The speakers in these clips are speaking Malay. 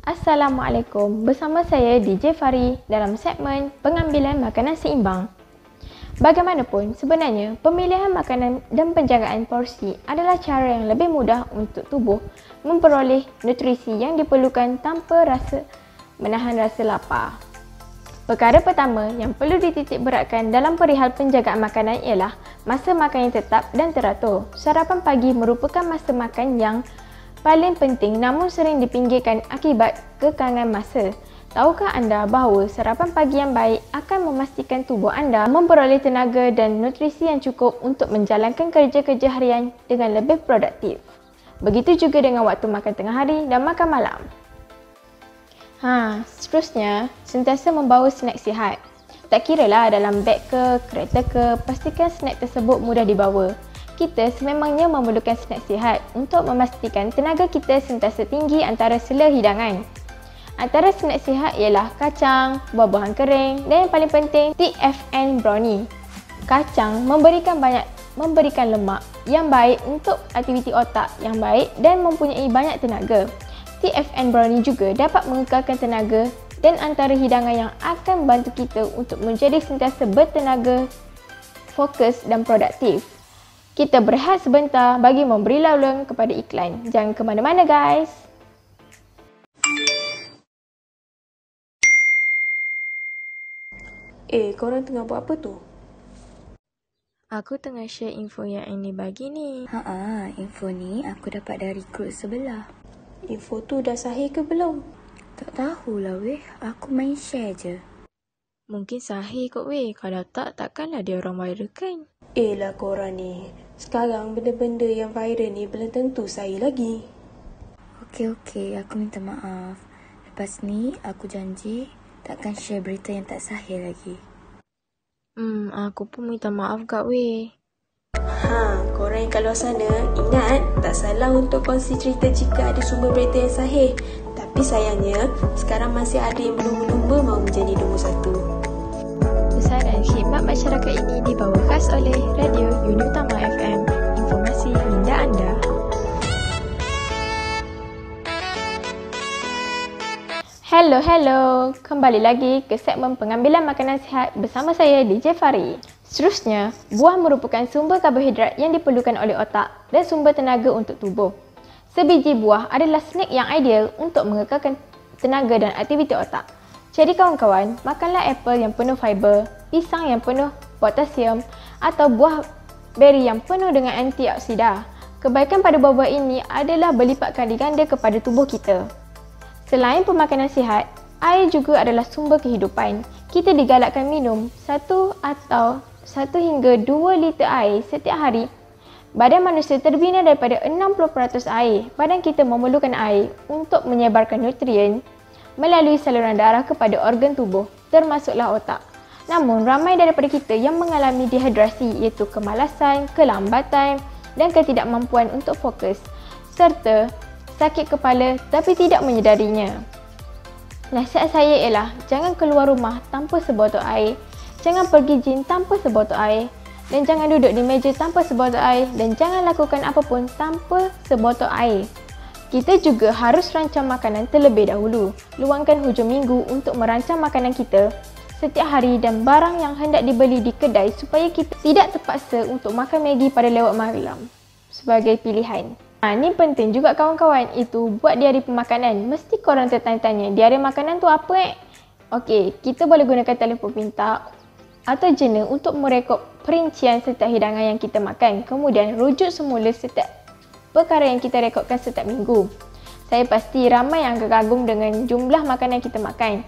Assalamualaikum, bersama saya DJ Fari dalam segmen pengambilan makanan seimbang. Bagaimanapun, sebenarnya pemilihan makanan dan penjagaan porsi adalah cara yang lebih mudah untuk tubuh memperoleh nutrisi yang diperlukan tanpa menahan rasa lapar. Perkara pertama yang perlu dititik beratkan dalam perihal penjagaan makanan ialah masa makan yang tetap dan teratur. Sarapan pagi merupakan masa makan yang paling penting namun sering dipinggirkan akibat kekangan masa. Tahukah anda bahawa sarapan pagi yang baik akan memastikan tubuh anda memperoleh tenaga dan nutrisi yang cukup untuk menjalankan kerja-kerja harian dengan lebih produktif. Begitu juga dengan waktu makan tengah hari dan makan malam. Seterusnya, sentiasa membawa snack sihat. Tak kiralah dalam beg ke, kereta ke, pastikan snack tersebut mudah dibawa. Kita sememangnya memerlukan snack sihat untuk memastikan tenaga kita sentiasa tinggi antara sela hidangan. Antara snack sihat ialah kacang, buah-buahan kering dan yang paling penting TFN brownie. Kacang memberikan lemak yang baik untuk aktiviti otak yang baik dan mempunyai banyak tenaga. TFN brownie juga dapat mengekalkan tenaga dan antara hidangan yang akan membantu kita untuk menjadi sentiasa bertenaga, fokus dan produktif. Kita berehat sebentar bagi memberi laluan kepada iklan. Jangan ke mana-mana guys. Korang tengah buat apa tu? Aku tengah share info yang ini bagi ni. Info ni aku dapat dari grup sebelah. Info tu dah sahih ke belum? Tak tahulah weh, aku main share je. Mungkin sahih kot weh, kalau tak, takkanlah dia orang viral kan? Lah korang ni, sekarang benda-benda yang viral ni belum tentu sahih lagi. Okey, aku minta maaf. Lepas ni, aku janji takkan share berita yang tak sahih lagi. Aku pun minta maaf kak weh. Korang yang kat luar sana, ingat tak salah untuk kongsi cerita jika ada sumber berita yang sahih. Tapi sayangnya, sekarang masih ada yang berlumba-lumba mahu menjadi nombor 1. Besaran khidmat masyarakat ini dibawa khas oleh Radio Uni Utama FM. Informasi minda anda. Hello. Kembali lagi ke segmen pengambilan makanan sihat bersama saya DJ Fari. Seterusnya, buah merupakan sumber karbohidrat yang diperlukan oleh otak dan sumber tenaga untuk tubuh. Sebiji buah adalah snack yang ideal untuk mengekalkan tenaga dan aktiviti otak. Jadi kawan-kawan, makanlah apple yang penuh fiber, pisang yang penuh potasium atau buah beri yang penuh dengan antioksida. Kebaikan pada buah-buah ini adalah berlipat kali ganda kepada tubuh kita. Selain pemakanan sihat, air juga adalah sumber kehidupan. Kita digalakkan minum 1 hingga 2 liter air setiap hari. Badan manusia terbina daripada 60% air. Badan kita memerlukan air untuk menyebarkan nutrien melalui saluran darah kepada organ tubuh, termasuklah otak. Namun, ramai daripada kita yang mengalami dehidrasi iaitu kemalasan, kelambatan dan ketidakmampuan untuk fokus serta sakit kepala tapi tidak menyedarinya. Nasihat saya ialah jangan keluar rumah tanpa sebotol air, jangan pergi gym tanpa sebotol air dan jangan duduk di meja tanpa sebotol air dan jangan lakukan apapun tanpa sebotol air. Kita juga harus rancang makanan terlebih dahulu. Luangkan hujung minggu untuk merancang makanan kita setiap hari dan barang yang hendak dibeli di kedai supaya kita tidak terpaksa untuk makan Maggi pada lewat malam sebagai pilihan. Ini penting juga kawan-kawan, itu buat diari pemakanan. Mesti korang tertanya-tanya, diari makanan tu apa Okey, kita boleh gunakan telefon pintar atau jurnal untuk merekod perincian setiap hidangan yang kita makan. Kemudian rujuk semula setiap perkara yang kita rekodkan setiap minggu. Saya pasti ramai yang kagum dengan jumlah makanan yang kita makan.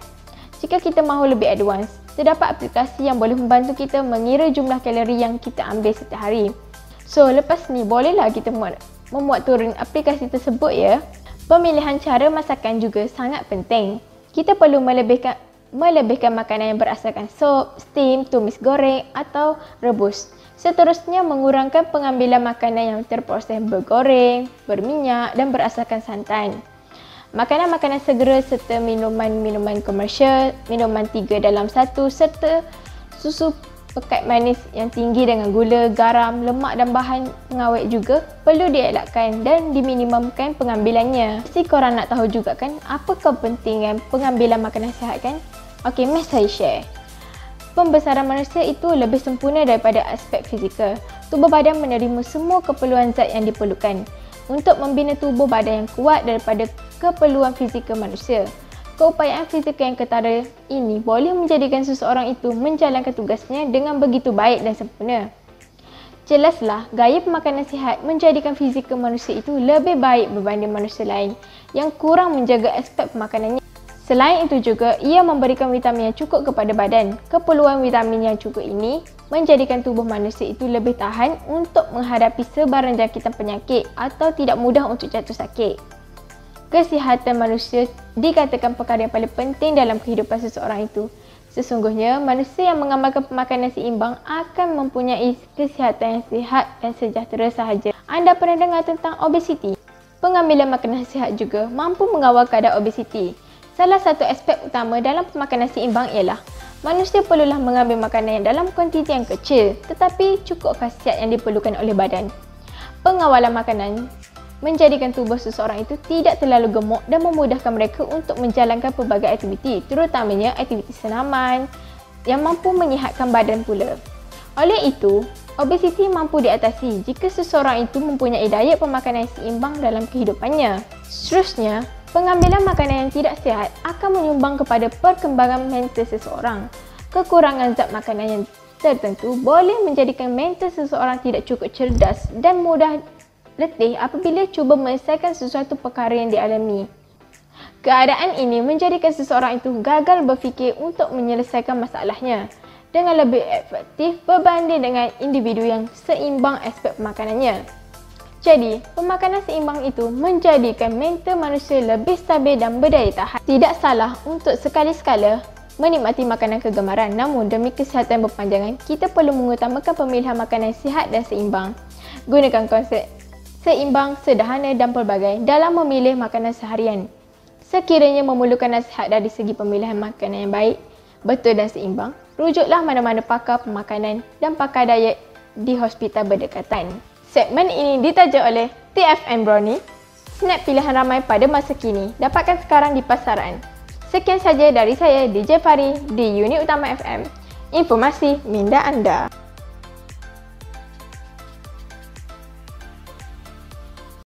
Jika kita mahu lebih advance, terdapat aplikasi yang boleh membantu kita mengira jumlah kalori yang kita ambil setiap hari. So, lepas ni bolehlah kita memuat turun aplikasi tersebut ya. Pemilihan cara masakan juga sangat penting. Kita perlu melebihkan makanan yang berasaskan sup, steam, tumis goreng atau rebus. Seterusnya, mengurangkan pengambilan makanan yang terproses bergoreng, berminyak dan berasaskan santan. Makanan-makanan segera serta minuman-minuman komersial, minuman 3 dalam 1 serta susu pekat manis yang tinggi dengan gula, garam, lemak dan bahan pengawet juga perlu dielakkan dan diminimumkan pengambilannya. Mesti korang nak tahu juga kan apa kepentingan pengambilan makanan sihat kan? Okey, mari saya share. Pembesaran manusia itu lebih sempurna daripada aspek fizikal. Tubuh badan menerima semua keperluan zat yang diperlukan untuk membina tubuh badan yang kuat daripada keperluan fizikal manusia. Keupayaan fizikal yang ketara ini boleh menjadikan seseorang itu menjalankan tugasnya dengan begitu baik dan sempurna. Jelaslah, gaya pemakanan sihat menjadikan fizikal manusia itu lebih baik berbanding manusia lain yang kurang menjaga aspek pemakanannya. Selain itu juga, ia memberikan vitamin yang cukup kepada badan. Keperluan vitamin yang cukup ini menjadikan tubuh manusia itu lebih tahan untuk menghadapi sebarang jangkitan penyakit atau tidak mudah untuk jatuh sakit. Kesihatan manusia dikatakan perkara yang paling penting dalam kehidupan seseorang itu. Sesungguhnya, manusia yang mengamalkan pemakanan seimbang akan mempunyai kesihatan yang sihat dan sejahtera sahaja. Anda pernah dengar tentang obesiti? Pengambilan makanan sihat juga mampu mengawal keadaan obesiti. Salah satu aspek utama dalam pemakanan seimbang ialah manusia perlulah mengambil makanan yang dalam kuantiti yang kecil tetapi cukup khasiat yang diperlukan oleh badan. Pengawalan makanan menjadikan tubuh seseorang itu tidak terlalu gemuk dan memudahkan mereka untuk menjalankan pelbagai aktiviti, terutamanya aktiviti senaman yang mampu menyihatkan badan pula. Oleh itu, obesiti mampu diatasi jika seseorang itu mempunyai diet pemakanan yang seimbang dalam kehidupannya. Seterusnya, pengambilan makanan yang tidak sihat akan menyumbang kepada perkembangan mental seseorang. Kekurangan zat makanan yang tertentu boleh menjadikan mental seseorang tidak cukup cerdas dan mudah letih apabila cuba menyelesaikan sesuatu perkara yang dialami. Keadaan ini menjadikan seseorang itu gagal berfikir untuk menyelesaikan masalahnya dengan lebih efektif berbanding dengan individu yang seimbang aspek makanannya. Jadi, pemakanan seimbang itu menjadikan mental manusia lebih stabil dan berdaya tahan. Tidak salah untuk sekali-sekala menikmati makanan kegemaran, namun demi kesihatan berpanjangan, kita perlu mengutamakan pemilihan makanan sihat dan seimbang. Gunakan konsep seimbang, sederhana dan pelbagai dalam memilih makanan seharian. Sekiranya memerlukan nasihat dari segi pemilihan makanan yang baik, betul dan seimbang, rujuklah mana-mana pakar pemakanan dan pakar diet di hospital berdekatan. Segmen ini ditaja oleh TFM Brownie, snack pilihan ramai pada masa kini, dapatkan sekarang di pasaran. Sekian saja dari saya, DJ Fari di unit utama FM. Informasi minda anda.